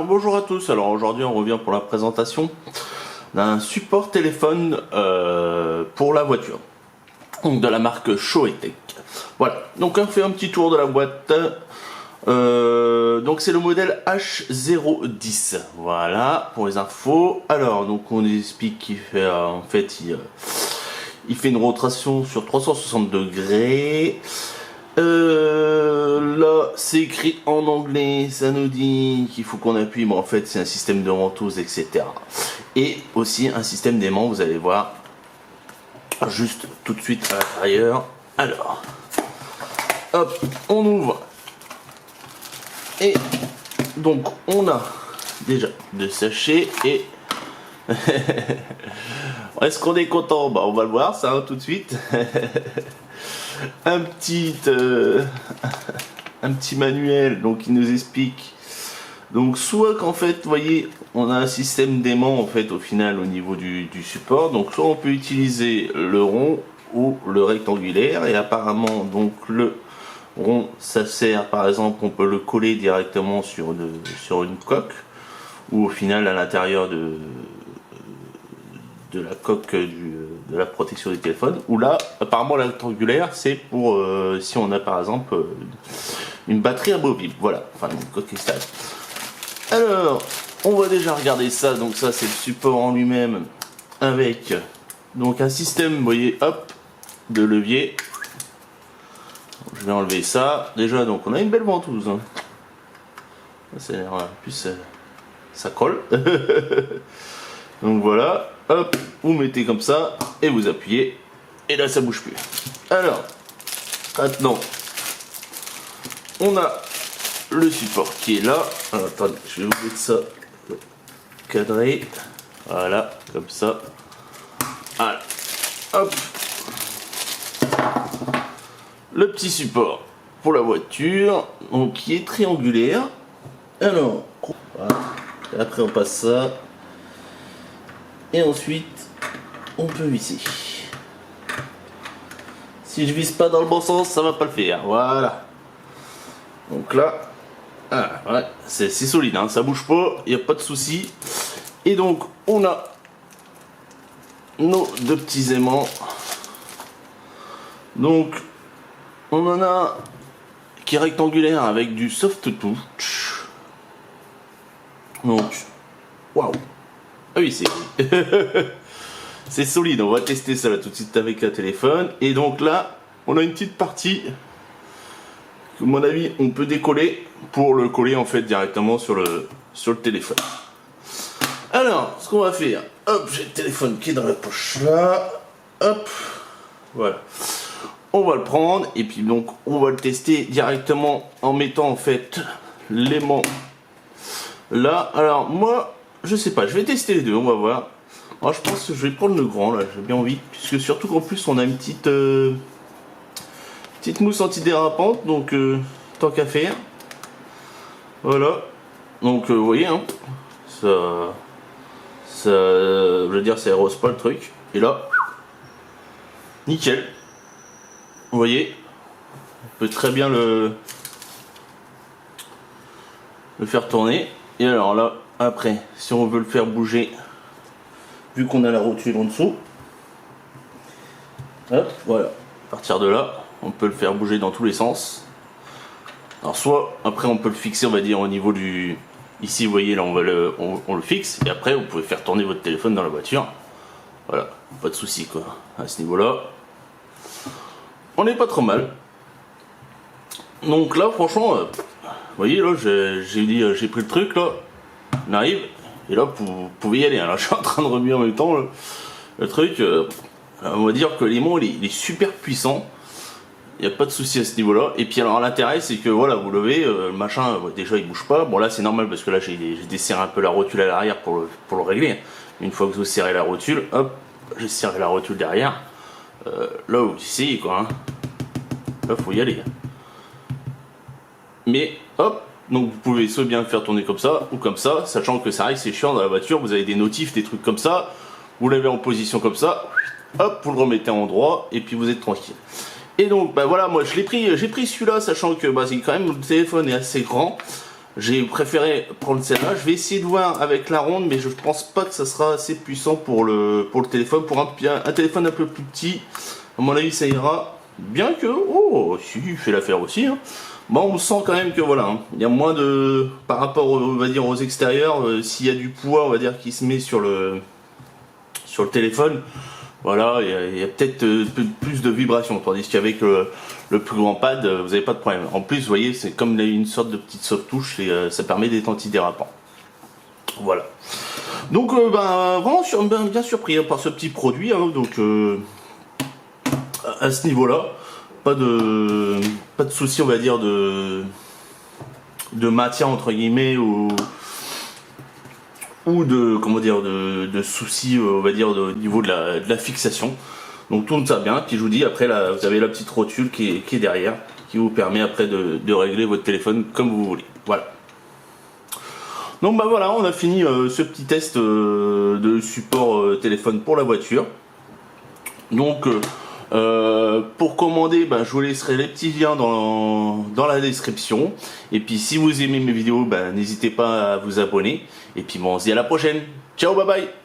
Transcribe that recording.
Alors bonjour à tous, alors aujourd'hui on revient pour la présentation d'un support téléphone pour la voiture, donc de la marque Shoetech. Voilà, donc on fait un petit tour de la boîte. Donc c'est le modèle H010, voilà pour les infos. Alors donc on explique qu'il fait en fait il fait une rotation sur 360 degrés. Là c'est écrit en anglais, ça nous dit qu'il faut qu'on appuie, mais en fait c'est un système de ventouse, etc. Et aussi un système d'aimant, vous allez voir juste tout de suite à l'intérieur. Alors, hop, on ouvre. Et donc on a déjà deux sachets et est-ce qu'on est content? Bah on va le voir ça tout de suite. un petit manuel donc qui nous explique donc soit qu'en fait vous voyez on a un système d'aimant en fait au final au niveau du support, donc soit on peut utiliser le rond ou le rectangulaire, et apparemment donc le rond ça sert par exemple, on peut le coller directement sur une coque, ou au final à l'intérieur de la coque de la protection du téléphone, ou là apparemment la rectangulaire c'est pour si on a par exemple une batterie amovible, voilà, enfin une coque cristal. Alors on va déjà regarder ça, donc ça c'est le support en lui-même avec donc un système, vous voyez, hop, de levier. Je vais enlever ça déjà, donc on a une belle ventouse, hein. Ça a l'air plus ça colle. Donc voilà, hop, vous mettez comme ça et vous appuyez et là ça bouge plus. Alors maintenant on a le support qui est là. Alors attendez, je vais vous mettre ça cadré, voilà, comme ça. Voilà, hop, le petit support pour la voiture, donc qui est triangulaire. Alors voilà. Et après on passe ça. Et ensuite, on peut visser. Si je visse pas dans le bon sens, ça va pas le faire. Voilà. Donc là, ah, ouais, c'est solide, hein, ça bouge pas, il n'y a pas de souci. Et donc, on a nos deux petits aimants. Donc, on en a un qui est rectangulaire avec du soft touch. Donc, waouh. Ah oui, c'est solide, on va tester ça là tout de suite avec un téléphone. Et donc là, on a une petite partie que, à mon avis, on peut décoller pour le coller en fait directement sur le téléphone. Alors, ce qu'on va faire, hop, j'ai le téléphone qui est dans la poche là, hop, voilà. On va le prendre et puis donc on va le tester directement en mettant en fait l'aimant là. Alors moi, je sais pas, je vais tester les deux, on va voir. Moi je pense que je vais prendre le grand là, j'ai bien envie, puisque surtout qu'en plus on a une petite mousse antidérapante, donc tant qu'à faire. Voilà, donc vous voyez, hein, ça je veux dire, ça arrose pas le truc. Et là, nickel. Vous voyez, on peut très bien le faire tourner. Et alors là, après, si on veut le faire bouger, vu qu'on a la rotule en dessous, hop, voilà, à partir de là, on peut le faire bouger dans tous les sens. Alors soit, après on peut le fixer, on va dire, au niveau du... Ici, vous voyez, là, on le fixe, et après, vous pouvez faire tourner votre téléphone dans la voiture. Voilà, pas de souci, quoi, à ce niveau-là. On n'est pas trop mal. Donc là, franchement, vous voyez, là, j'ai pris le truc, là. On arrive, et là vous pouvez y aller, hein. Là je suis en train de remuer en même temps le truc, on va dire que l'aimant il est super puissant, il n'y a pas de souci à ce niveau là. Et puis alors l'intérêt c'est que voilà, vous levez, le machin déjà il bouge pas, bon là c'est normal parce que là j'ai desserré un peu la rotule à l'arrière pour le régler. Une fois que vous serrez la rotule, hop, j'ai serré la rotule derrière, là vous essayez quoi, hein. Là faut y aller, mais hop. Donc vous pouvez soit bien le faire tourner comme ça ou comme ça, sachant que ça arrive, c'est chiant dans la voiture, vous avez des notifs, des trucs comme ça, vous l'avez en position comme ça, hop, vous le remettez en droit et puis vous êtes tranquille. Et donc bah voilà, moi j'ai pris celui-là, sachant que bah, c'est quand même, le téléphone est assez grand, J'ai préféré prendre celle-là. Je vais essayer de voir avec la ronde, mais je pense pas que ça sera assez puissant pour le téléphone. Pour un téléphone un peu plus petit, à mon avis, ça ira. Bien que, oh, si, il fait l'affaire aussi. Hein. Bon, on sent quand même que voilà, hein, il y a moins de, par rapport, on va dire, aux extérieurs, s'il y a du poids, on va dire, qui se met sur le téléphone. Voilà, il y a peut-être plus de vibrations, tandis qu'avec le plus grand pad, vous n'avez pas de problème. En plus, vous voyez, c'est comme une sorte de petite soft touche et ça permet d'être antidérapant. Voilà. Donc, vraiment bien surpris hein, par ce petit produit. Hein, donc, à ce niveau-là, pas de souci, on va dire, de maintien entre guillemets ou de comment dire de soucis on va dire au niveau de la fixation. Donc tourne ça bien, puis je vous dis après là, vous avez la petite rotule qui est derrière qui vous permet après de régler votre téléphone comme vous voulez. Voilà. Donc bah voilà, on a fini ce petit test de support téléphone pour la voiture. Donc pour commander, je vous laisserai les petits liens dans la description. Et puis si vous aimez mes vidéos, n'hésitez pas à vous abonner. Et puis bon, on se dit à la prochaine. Ciao, bye bye.